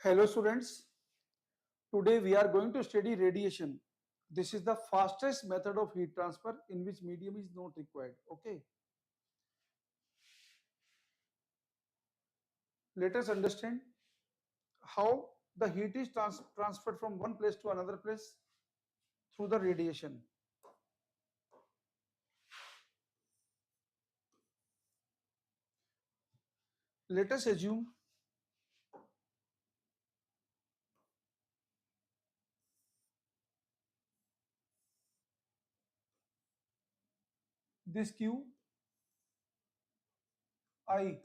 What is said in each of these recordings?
Hello students, today we are going to study radiation. This is the fastest method of heat transfer in which medium is not required. Okay, let us understand how the heat is transferred from one place to another place through the radiation. Let us assume this Q I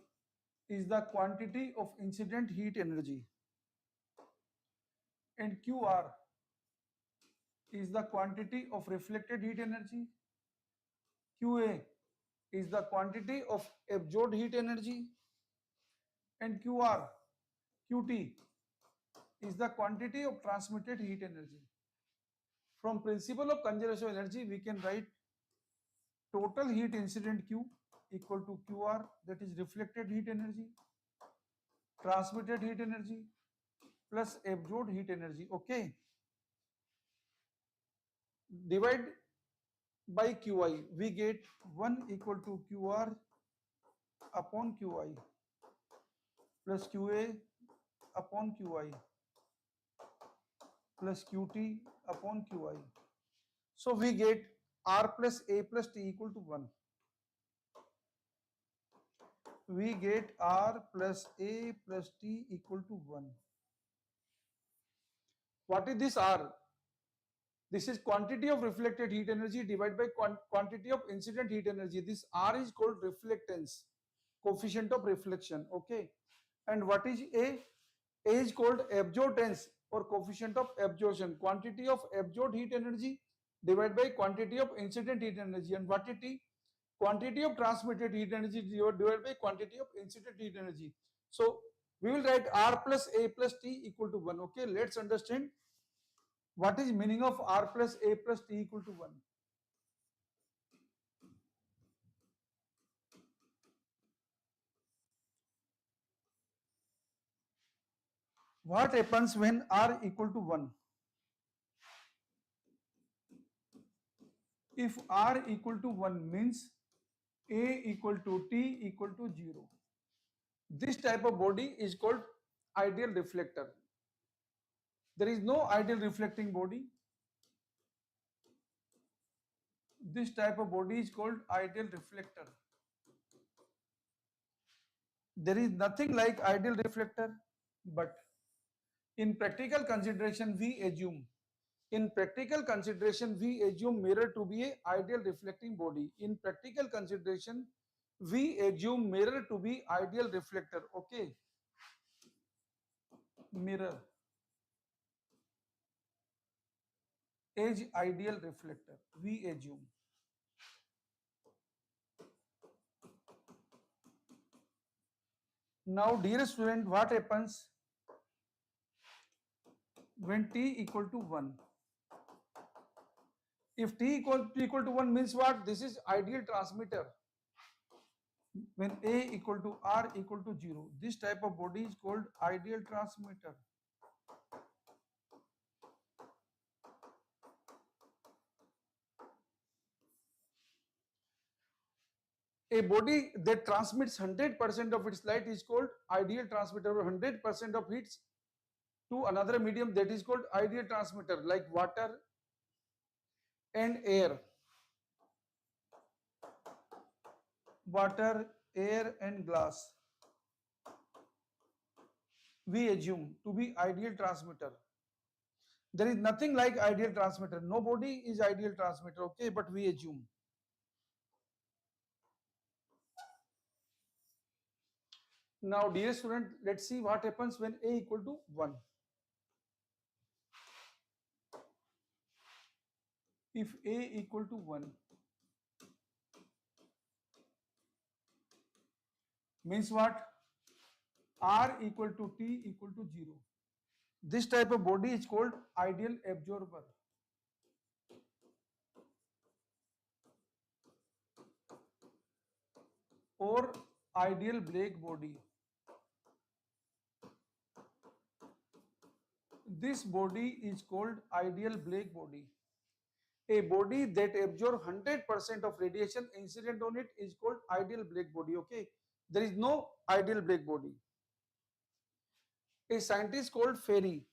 is the quantity of incident heat energy and QR is the quantity of reflected heat energy. QA is the quantity of absorbed heat energy and QT is the quantity of transmitted heat energy. From principle of conservation of energy, we can write total heat incident Q equal to QR, that is reflected heat energy, transmitted heat energy plus absorbed heat energy. Okay, divide by QI, we get 1 equal to QR upon QI plus QA upon QI plus QT upon QI. So we get R plus A plus T equal to 1. We get R plus A plus T equal to 1. What is this R? This is quantity of reflected heat energy divided by quantity of incident heat energy. This R is called reflectance, coefficient of reflection. Okay. And what is A? A is called absorbance or coefficient of absorption, quantity of absorbed heat energy divided by quantity of incident heat energy. And what is T? Quantity of transmitted heat energy divided by quantity of incident heat energy. So we will write R plus A plus T equal to 1. Okay, let's understand what is meaning of R plus A plus T equal to 1. What happens when R equal to 1? If R equal to 1 means A equal to T equal to 0. This type of body is called ideal reflector. There is no ideal reflecting body. This type of body is called ideal reflector. There is nothing like ideal reflector, but in practical consideration we assume mirror to be a ideal reflecting body. In practical consideration we assume mirror to be ideal reflector. Okay, mirror is ideal reflector, we assume. Now dear student, what happens when T equal to 1? If T equal to 1 means what? This is ideal transmitter. When A equal to R equal to 0, this type of body is called ideal transmitter. A body that transmits 100% of its light is called ideal transmitter. 100% of heat to another medium, that is called ideal transmitter, like water and air. Water, air and glass we assume to be ideal transmitter. There is nothing like ideal transmitter. Nobody is ideal transmitter. Okay, but we assume. Now dear student, let's see what happens when A equal to 1. if A equal to 1, means what? R equal to T equal to 0. This type of body is called ideal absorber or ideal black body. This body is called ideal black body. A body that absorbs 100% of radiation incident on it is called ideal black body. Okay, there is no ideal black body. A scientist called Ferry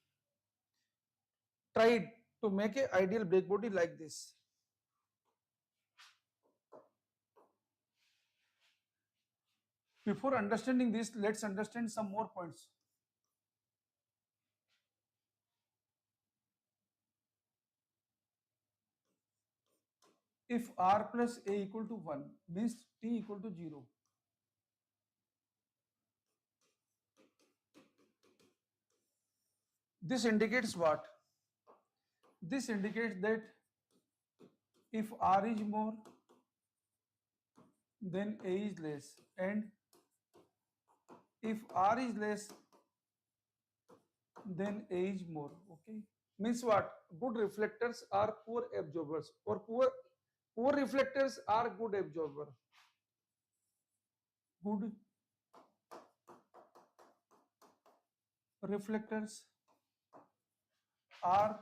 tried to make an ideal black body like this. Before understanding this, let's understand some more points. If R plus A equal to 1 means T equal to 0. This indicates what? This indicates that if R is more, then A is less, and if R is less, then A is more. Okay, means what? Good reflectors are poor absorbers, or poor reflectors are good absorber. Good reflectors are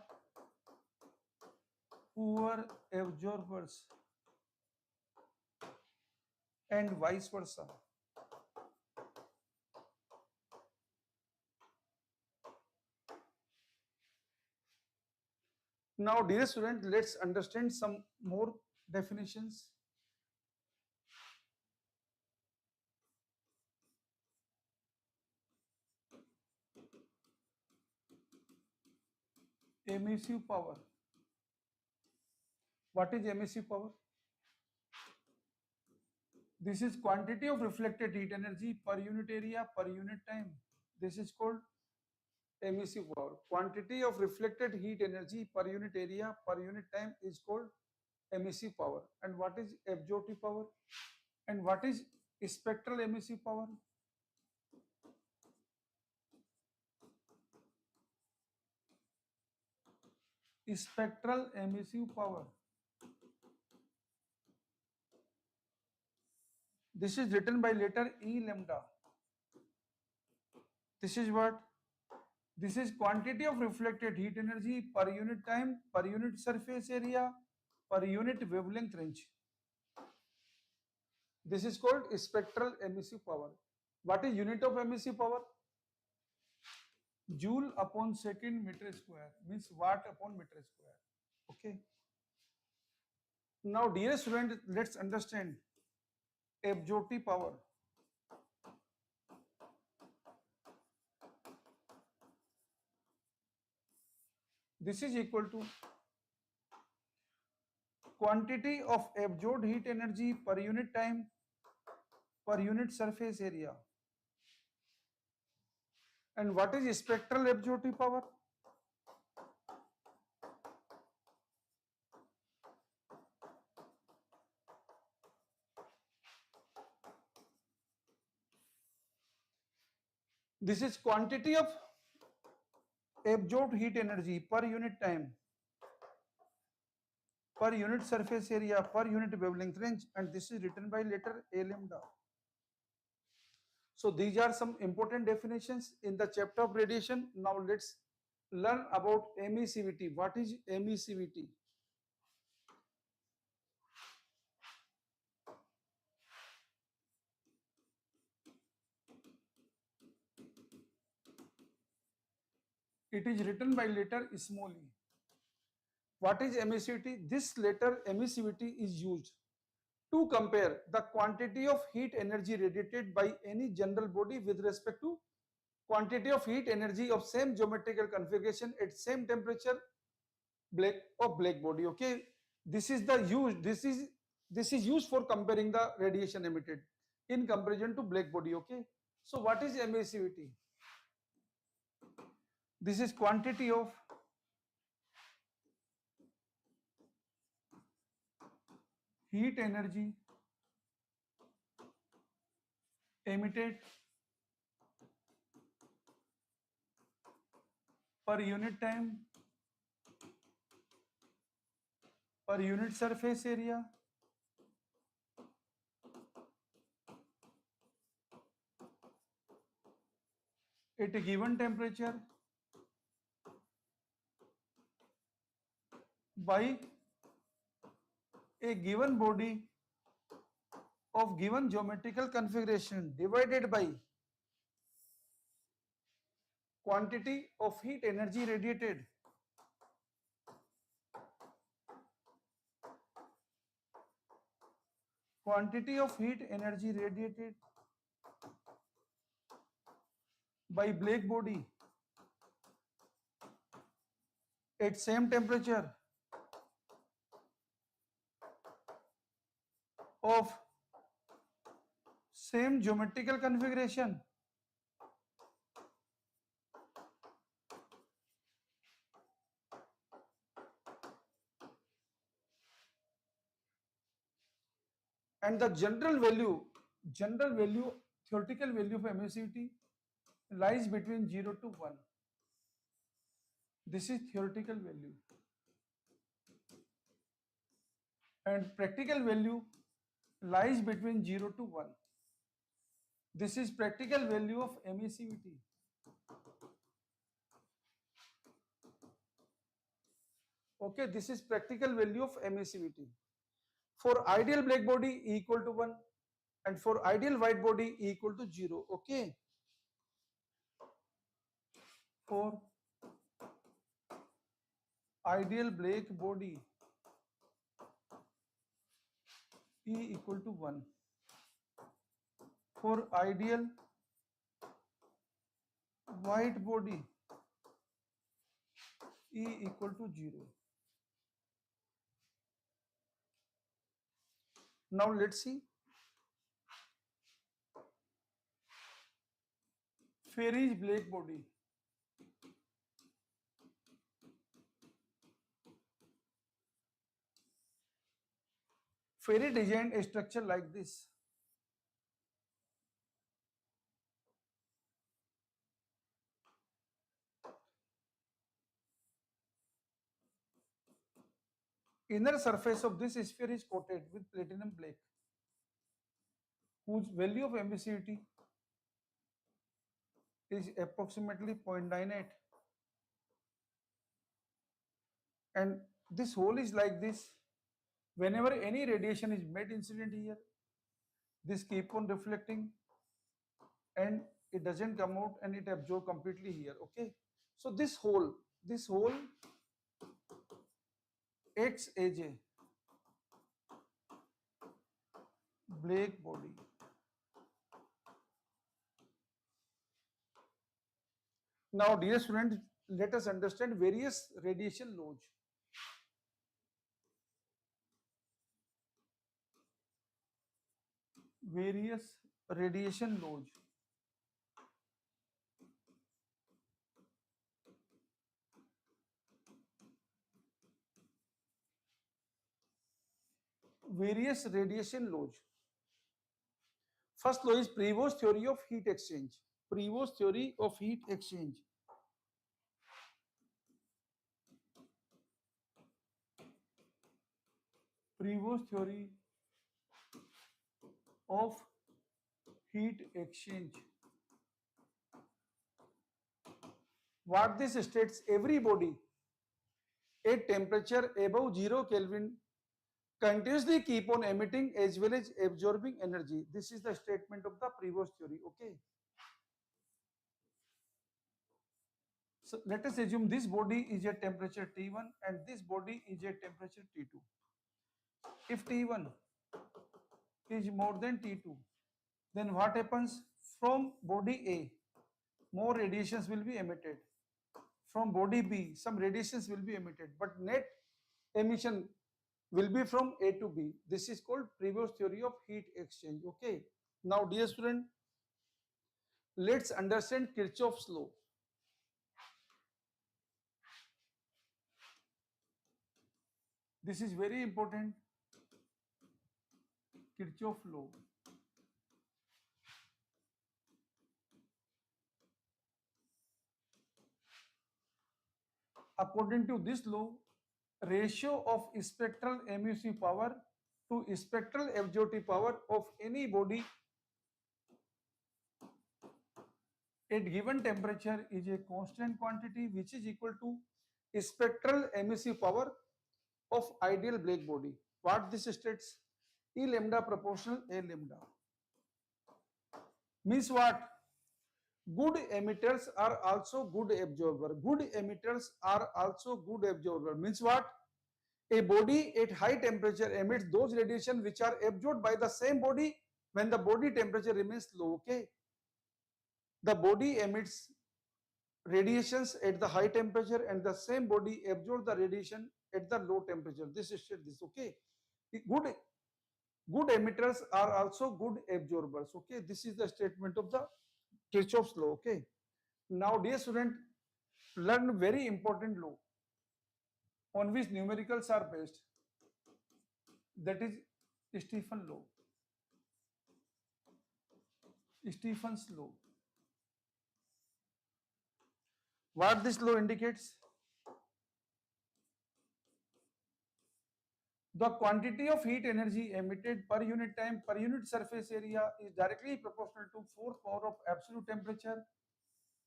poor absorbers, and vice versa. Now, dear student, let's understand some more definitions. Emissive power. What is emissive power? This is quantity of reflected heat energy per unit area per unit time. This is called emissive power. Quantity of reflected heat energy per unit area per unit time is called emissive power. And what is absorptive power? And what is spectral emissive power? Spectral emissive power. This is written by letter E lambda. This is what? This is quantity of reflected heat energy per unit time, per unit surface area, per unit wavelength range. This is called spectral emissive power. What is unit of emissive power? Joule upon second meter square, means watt upon meter square. Okay. Now, dear student, let's understand absorptive power. This is equal to quantity of absorbed heat energy per unit time per unit surface area. And what is spectral absorptive power? This is quantity of absorbed heat energy per unit time per unit surface area per unit wavelength range, and this is written by letter A lambda. So these are some important definitions in the chapter of radiation. Now let's learn about emissivity. What is emissivity? It is written by letter small e. What is emissivity? This letter emissivity is used to compare the quantity of heat energy radiated by any general body with respect to quantity of heat energy of same geometrical configuration at same temperature black body. Okay, this is the use. This is used for comparing the radiation emitted in comparison to black body. Okay, so what is emissivity? This is quantity of heat energy emitted per unit time per unit surface area at a given temperature by a given body of given geometrical configuration divided by quantity of heat energy radiated quantity of heat energy radiated by black body at same temperature of same geometrical configuration and the general value theoretical value of emissivity lies between 0 to 1. This is theoretical value and practical value lies between 0 to 1. This is practical value of emissivity. Okay, this is practical value of emissivity. For ideal black body E equal to 1 and for ideal white body E equal to 0. Okay. For ideal black body E equal to 1. For ideal white body E equal to 0. Now let's see Fairy's black body. Fairy designed a structure like this. Inner surface of this sphere is coated with platinum black, whose value of emissivity is approximately 0.98. And this hole is like this. Whenever any radiation is made incident here, this keep on reflecting and it doesn't come out and it absorb completely here. Okay. So this hole acts as a black body. Now, dear students, let us understand various radiation laws. Various radiation laws. Various radiation laws. First law is Prevost's theory of heat exchange. Prevost's theory of heat exchange. Prevost's theory of heat exchange. What this states, every body at temperature above 0 Kelvin continuously keep on emitting as well as absorbing energy. This is the statement of the Prevost's theory. Okay. So let us assume this body is at temperature T1 and this body is at temperature T2. If T1 is more than T2, then what happens? From body A, more radiations will be emitted. From body B, some radiations will be emitted, but net emission will be from A to B. This is called Prevost's theory of heat exchange. Okay. Now, dear student, let's understand Kirchhoff's law. This is very important. Kirchhoff law. According to this law, ratio of spectral emissive power to spectral absorptive power of any body at given temperature is a constant quantity which is equal to spectral emissive power of ideal black body. What this states? E lambda proportional A lambda. Means what? Good emitters are also good absorber. Good emitters are also good absorber. Means what? A body at high temperature emits those radiation which are absorbed by the same body when the body temperature remains low. Okay. The body emits radiations at the high temperature and the same body absorbs the radiation at the low temperature. This is this. Okay. Good emitters are also good absorbers. Okay. This is the statement of the Kirchhoff's law. Okay. Now, dear student, learn very important law on which numericals are based. That is Stephen's law. Stephen's law. What this law indicates? The quantity of heat energy emitted per unit time per unit surface area is directly proportional to 4th power of absolute temperature,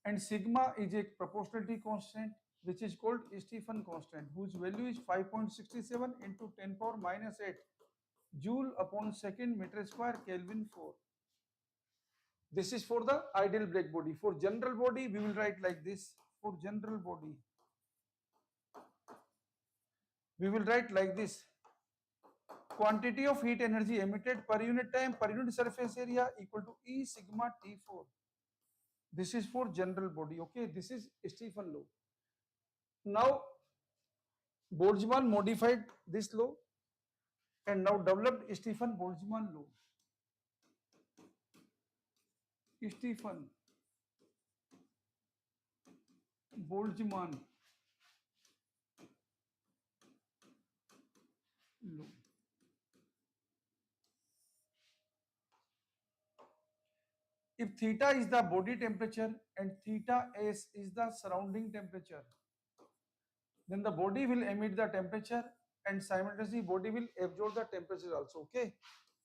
and sigma is a proportionality constant which is called Stephen constant, whose value is 5.67 into 10 power minus 8 joule upon second meter square Kelvin 4. This is for the ideal black body. For general body, we will write like this. For general body, we will write like this. Quantity of heat energy emitted per unit time per unit surface area equal to E sigma T4. This is for general body. Okay, this is Stephen law. Now, Boltzmann modified this law and now developed Stephen Boltzmann law. Stephen Boltzmann law. If theta is the body temperature and theta S is the surrounding temperature, then the body will emit the temperature and simultaneously body will absorb the temperature also. Okay.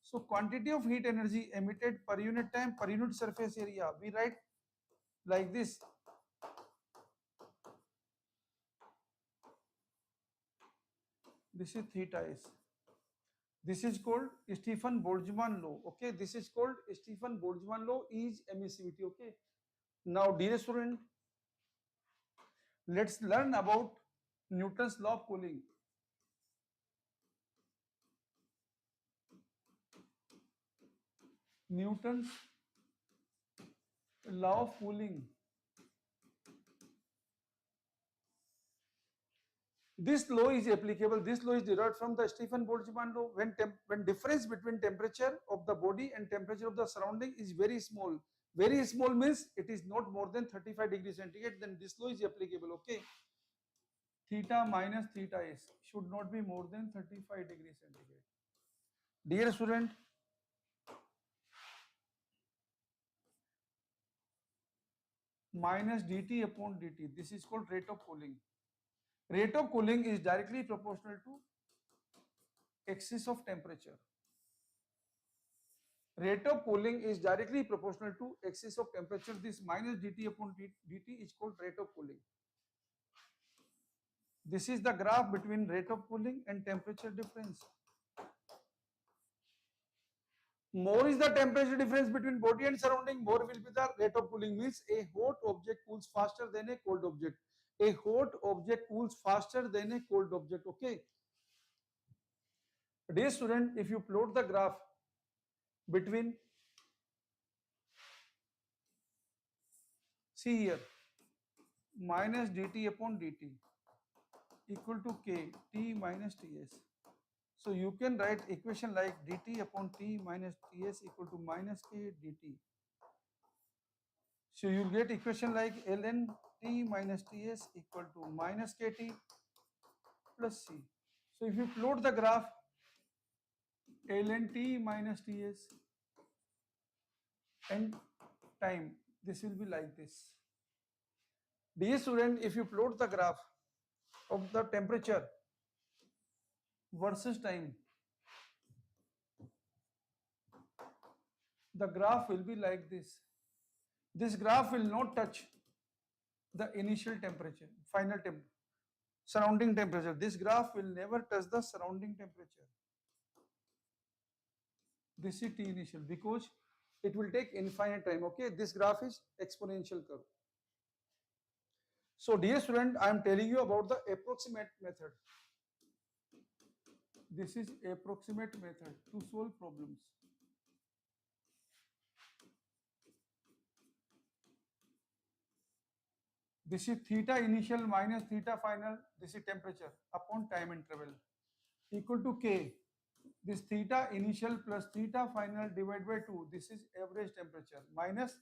So quantity of heat energy emitted per unit time per unit surface area, we write like this. This is theta S. This is called Stephen Boltzmann law. Okay. This is called Stephen Boltzmann law is emissivity. Okay. Now, dear student, let's learn about Newton's law of cooling. Newton's law of cooling. This law is applicable. This law is derived from the Stephen Boltzmann law. When difference between temperature of the body and temperature of the surrounding is very small. Very small means it is not more than 35 degrees centigrade. Then this law is applicable. Okay. Theta minus theta S should not be more than 35 degrees centigrade. Dear student, minus dt upon dt. This is called rate of cooling. Rate of cooling is directly proportional to excess of temperature. Rate of cooling is directly proportional to excess of temperature. This minus dt upon dt is called rate of cooling. This is the graph between rate of cooling and temperature difference. More is the temperature difference between body and surrounding, more will be the rate of cooling. Means a hot object cools faster than a cold object. A hot object cools faster than a cold object. Okay. Dear student, if you plot the graph between, see here, minus dt upon dt equal to k t minus ts. So you can write equation like dt upon t minus ts equal to minus k dt. So you get equation like ln t minus ts equal to minus kt plus c. So if you plot the graph, ln t minus ts and time. This will be like this. Dear student, if you plot the graph of the temperature versus time, the graph will be like this. This graph will not touch the initial temperature, final temperature, surrounding temperature. This graph will never touch the surrounding temperature. This is T initial because it will take infinite time. Okay, this graph is exponential curve. So dear student, I am telling you about the approximate method. This is approximate method to solve problems. This is theta initial minus theta final. This is temperature upon time interval equal to K. This theta initial plus theta final divided by 2. This is average temperature minus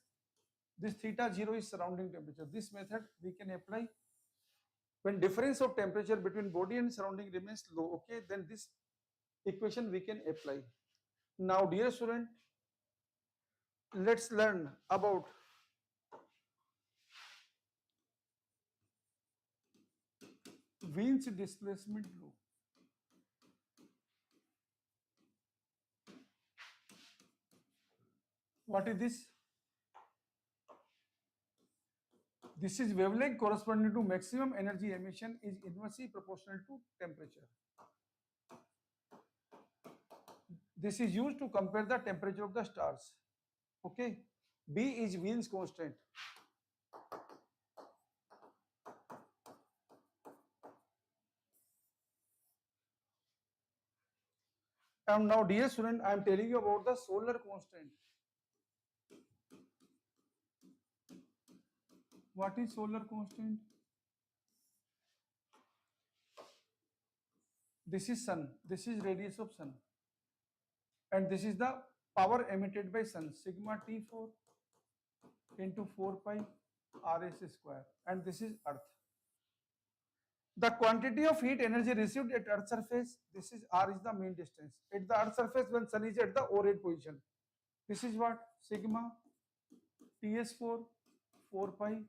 this theta 0 is surrounding temperature. This method we can apply when difference of temperature between body and surrounding remains low. Okay, then this equation we can apply. Now dear student, let's learn about Wien's displacement law. What is this? This is wavelength corresponding to maximum energy emission is inversely proportional to temperature. This is used to compare the temperature of the stars. Okay. B is Wien's constant. And now dear student, I am telling you about the solar constant. What is solar constant? This is sun. This is radius of sun. And this is the power emitted by sun, sigma T4 into 4 pi Rs square. And this is earth. The quantity of heat energy received at earth surface, this is R is the mean distance. At the earth surface when sun is at the O-red position. This is what? Sigma Ts4 4 pi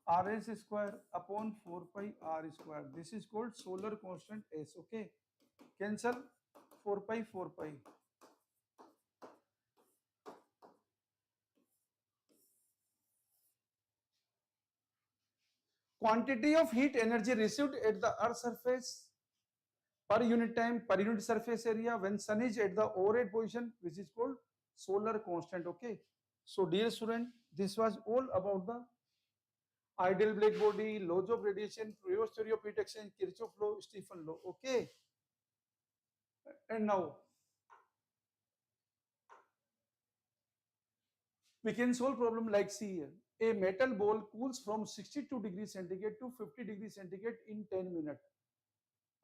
Rs square upon 4 pi R square. This is called solar constant S. Okay. Cancel 4 pi 4 pi. Quantity of heat energy received at the earth surface per unit time per unit surface area when sun is at the O-red position, which is called solar constant. Okay. So dear student, this was all about the ideal black body, laws of radiation, Fourier's theory of heat exchange, Kirchhoff law, Stephen law. Okay. And now we can solve problem like see here. A metal ball cools from 62 degrees centigrade to 50 degrees centigrade in 10 minutes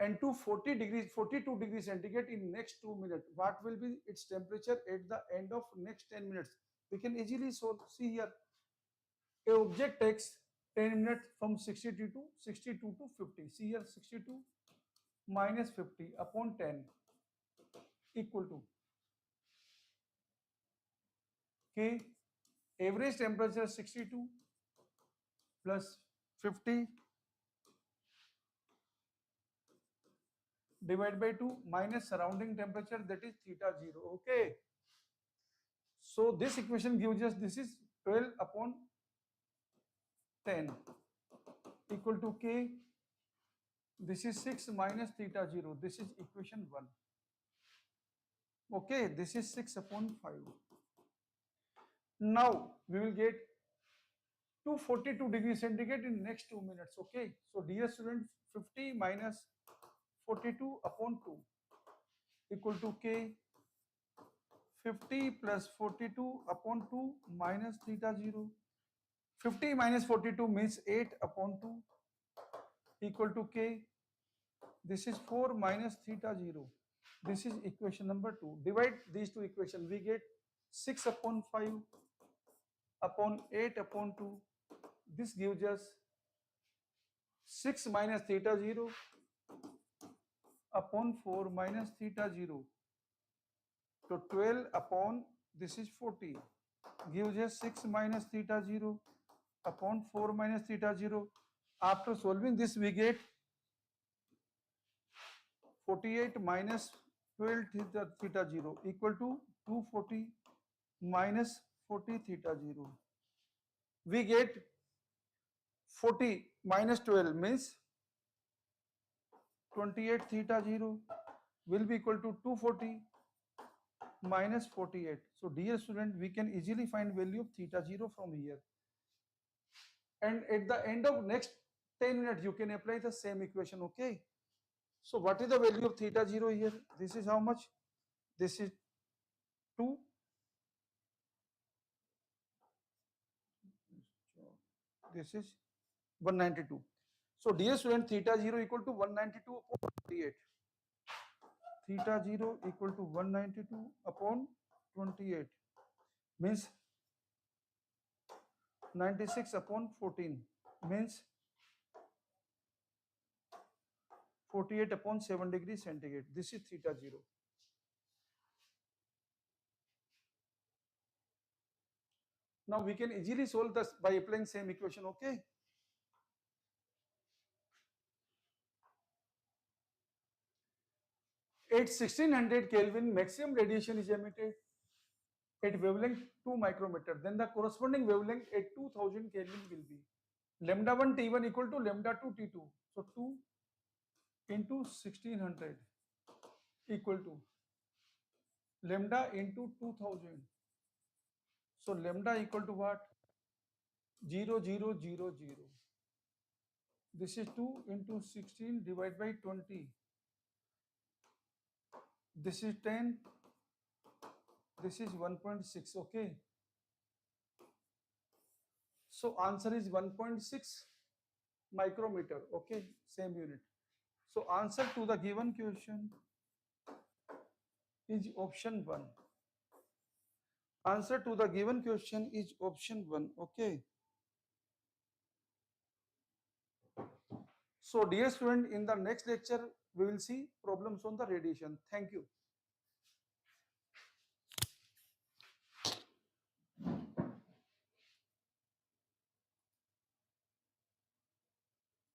and to 42 degrees centigrade in next 2 minutes. What will be its temperature at the end of next 10 minutes? We can easily solve. See here, a object takes 10 minutes from 62 to 50. See here, 62 minus 50 upon 10 equal to K. Average temperature 62 plus 50 divided by 2 minus surrounding temperature, that is theta 0. Okay. So this equation gives us this is 12 upon 10 equal to K. This is 6 minus theta 0. This is equation 1. Okay. This is 6 upon 5. Now we will get 242 degrees centigrade in next 2 minutes. Okay. So dear student, 50 minus 42 upon 2 equal to K. 50 plus 42 upon 2 minus theta 0. 50 minus 42 means 8 upon 2 equal to K. This is 4 minus theta 0. This is equation number 2. Divide these two equations. We get 6 upon 5 upon 8 upon 2. This gives us 6 minus theta 0 upon 4 minus theta 0. So 12 upon this is 40 gives us 6 minus theta 0 upon 4 minus theta 0. After solving this, we get 48 minus 12 theta 0 equal to 240 minus 40 theta 0. We get 40 minus 12 means 28 theta 0 will be equal to 240 minus 48. So dear student, we can easily find value of theta 0 from here. And at the end of next 10 minutes, you can apply the same equation, okay? So what is the value of theta 0 here? This is how much? This is 2. This is 192. So dear student, theta 0 equal to 192 upon 28. Theta 0 equal to 192 upon 28 means 96 upon 14 means 48 upon 7 degrees centigrade. This is theta 0. Now we can easily solve this by applying same equation, okay? At 1600 Kelvin, maximum radiation is emitted at wavelength 2 micrometer. Then the corresponding wavelength at 2000 Kelvin will be lambda 1 T1 equal to lambda 2 T2. So 2 into 1600 equal to lambda into 2000. So lambda equal to what? 0, 0, 0, 0. This is 2 into 16 divided by 20. This is 10. This is 1.6. Okay. So answer is 1.6 micrometer. Okay. Same unit. So answer to the given question is option 1. Answer to the given question is option 1. Okay. So dear student, in the next lecture, we will see problems on the radiation. Thank you.